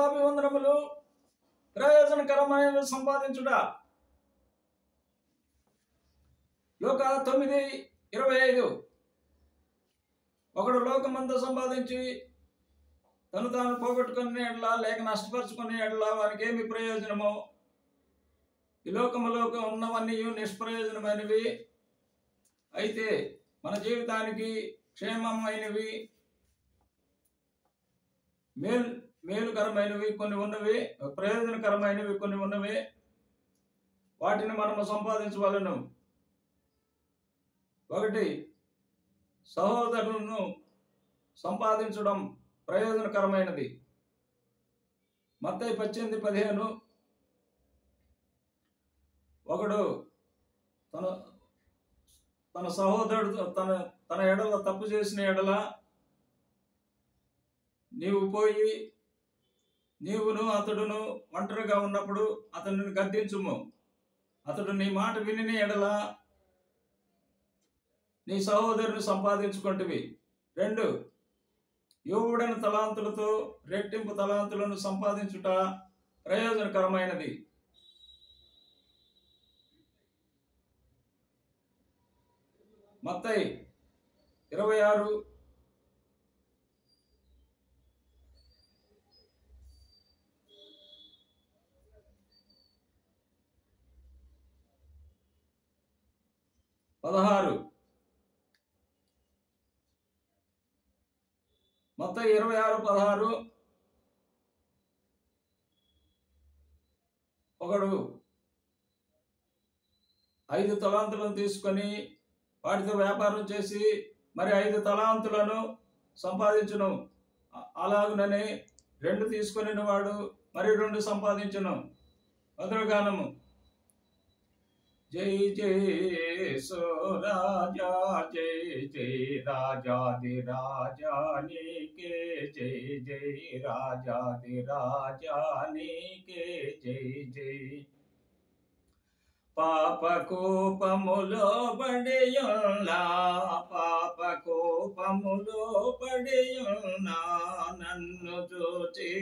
శుభాభివందనములు. ప్రయోజనకరమైన సంపాదించుట. లూకా 9:25. ఒకడు లోకమంతా సంపాదించి తను తాను పోగొట్టుకునే ఎడల లేక నష్టపరుచుకునే ఎడల వారికి ఏమి ప్రయోజనము? ఈ లోకములో ఉన్నవన్నీ నిష్ప్రయోజనమైనవి. అయితే మన జీవితానికి క్షేమమైనవి, మేలుకరమైనవి కొన్ని ఉన్నవి, ప్రయోజనకరమైనవి కొన్ని ఉన్నవి. వాటిని మనము సంపాదించవలను. ఒకటి, సహోదరులను సంపాదించడం ప్రయోజనకరమైనది. మత్తయి 18:15. ఒకడు తన సహోదరుడు తన ఎడల తప్పు చేసిన ఎడల నీవు పోయి నీవును అతడును ఒంటరిగా ఉన్నప్పుడు అతనిని గద్దించుము. అతడు నీ మాట విని ఎడల నీ సహోదరుని సంపాదించుకుంటువి. 2, యోగుడైన తలాంతులతో రెట్టింపు తలాంతులను సంపాదించుట ప్రయోజనకరమైనది. మత్తయి 26, 16. మత్తయి 26:16. ఒకడు 5 తలాంతులను తీసుకొని వాటితో వ్యాపారం చేసి మరి 5 తలాంతులను సంపాదించును. అలాగునని 2 తీసుకొని వాడు మరి 2 సంపాదించును. మధురగానము. జై జై సో రాజా, జై జై రాజాది రాజా నీకే, జై జై రాజాది రాజా నీకే, జై జై. పాపకోపములో పడియున్నా, పాపకోపములో పడియున్నా, నన్ను చూచి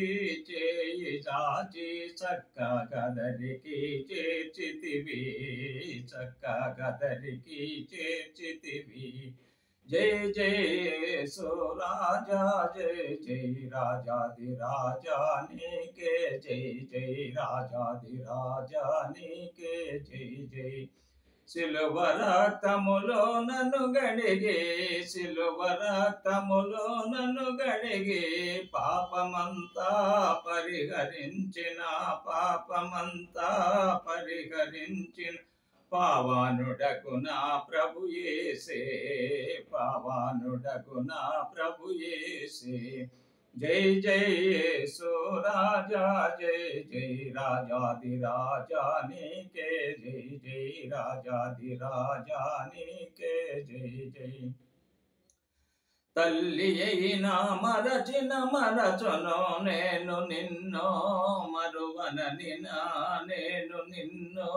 చేయి చాచి చక్కగదరికి చేర్చితివి, చక్కగదరికి చేర్చితివి. జై జై సో రాజా, జై జై రాజాది రాజా నీకే, జై జై రాజాది రాజా నీకే, జై జై. సిలువ రక్తములో నన్ను గడిగి, సిలువ రక్తములో నన్ను గడిగి, పాపమంతా పరిహరించిన, పాపమంతా పరిహరించిన పావానుడగు నా ప్రభు యేసే, పావానుడగు నా ప్రభు యేసే. జై జై యేసు రాజా, జై జై రాజాది రాజా నీకే, జై జై రాజాది రాజా నీకే, జై జై. తల్లి అయినా మరచిన మరచును నేను నిన్ను మరువననినా, నేను నిన్ను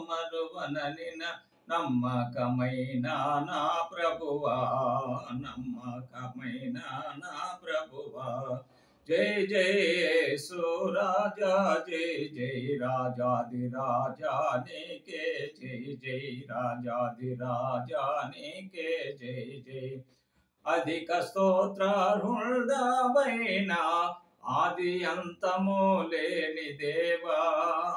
మరువననిన, నమ్మకమైన నా ప్రభువా, నమ్మకమైన నా ప్రభువా. జై జై యేసు రాజా, జై జై రాజాది రాజా నీకే, జై జై రాజాది రాజా నీకే, జై జై. అధిక స్తోత్రార్హుడవైన ఆది అంతము లేని దేవా,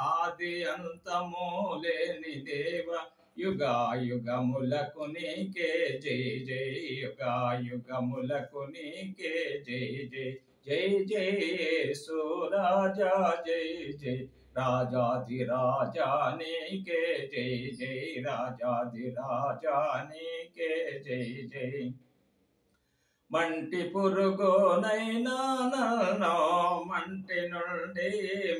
ఆది అంతము లేని దేవా, యుగాయుగములకు నీకే జై జై, యుగాయుగములకు నీకే జై జై. జై జై యేసు రాజా, జై జై రాజాది రాజా నీకే, జై జై రాజాది రాజా నీకే, జై జై. మంటి పురుగునైనా నన్ను మంటి నుండి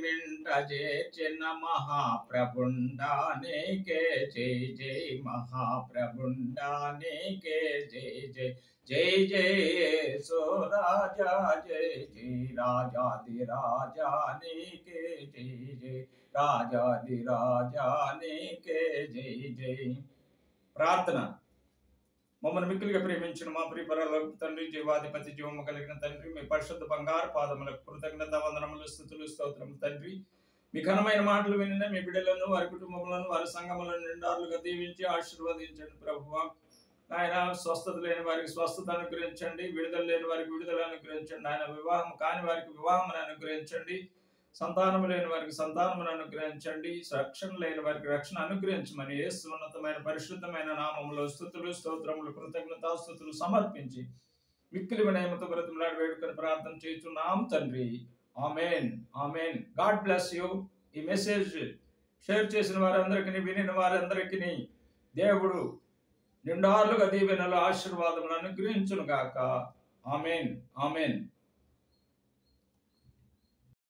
మింట చేర్చిన మహాప్రభుండా నీకే, జై జై మహాప్రభుండా నీకే, జై జై. జై జై యేసు రాజా, జై జై రాజాది రాజా నీకే, జై జై రాజాది రాజా నీకే, జై జై. ప్రార్థన. మమ్మల్ని మిక్కిలిగా ప్రేమించిన మా ప్రియపరాలకు తండ్రి, జీవాధిపతి, జీవము కలిగిన తండ్రి, మీ పరిశుద్ధ బంగారు పాదములకు కృతజ్ఞత వందనములు, స్థుతులు, స్తోత్రం తండ్రి. మీ ఘనమైన మాటలు వినిన మీ బిడ్డలను, వారి కుటుంబములను, వారి సంఘములను నిండారులుగా దీవించి ఆశీర్వదించండి ప్రభువా. ఆయన స్వస్థత లేని వారికి స్వస్థత అనుగ్రహించండి, విడుదల లేని వారికి విడుదల అనుగ్రహించండి. ఆయన వివాహం కాని వారికి వివాహం అనుగ్రహించండి, సంతానము లేని వారికి సంతానమును అనుగ్రహించండి, రక్షణ లేని వారికి రక్షణ అనుగ్రహించమని యేసు ఉన్నతమైన పరిశుద్ధమైన నామములో స్థుతులు, స్తోత్రములు, కృతజ్ఞతాస్తుతులు సమర్పించి మిక్కిలి వినయముతో బ్రతిమలాడి వేడుకొని ప్రార్థన చేస్తున్నాం తండ్రి. Amen, amen. God bless you. ఈ మెసేజ్ షేర్ చేసిన వారందరికీ, వినిన వారందరికీ దేవుడు నిండార్లుగా దీవెనలు, ఆశీర్వాదములు అనుగ్రహించును గాక. Amen, amen.